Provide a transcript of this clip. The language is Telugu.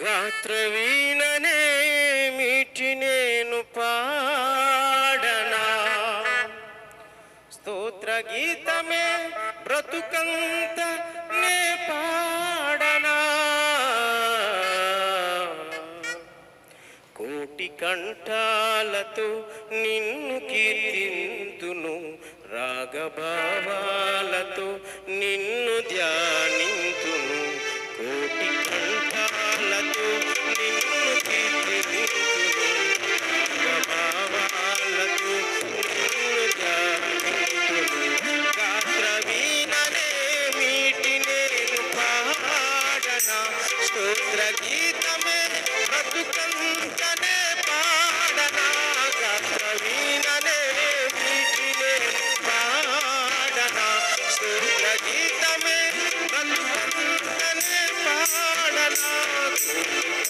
గాత్రవీణనే మీటి నేను పాడనా, స్తోత్ర గీతమే బ్రతుకంత నే పాడనా. కోటి కంఠాలతో నిన్ను కీర్తింతును, రాగభావాలతో నిన్ను ధ్యానింతును. కోటి కంఠాలతో నిన్ను కీర్తింతును, రాగభావాలతో నిన్ను ధ్యానింతును. గాత్రవీణనే మీటి నేను పాడనా, స్తోత్ర గీతమే బ్రతుకంత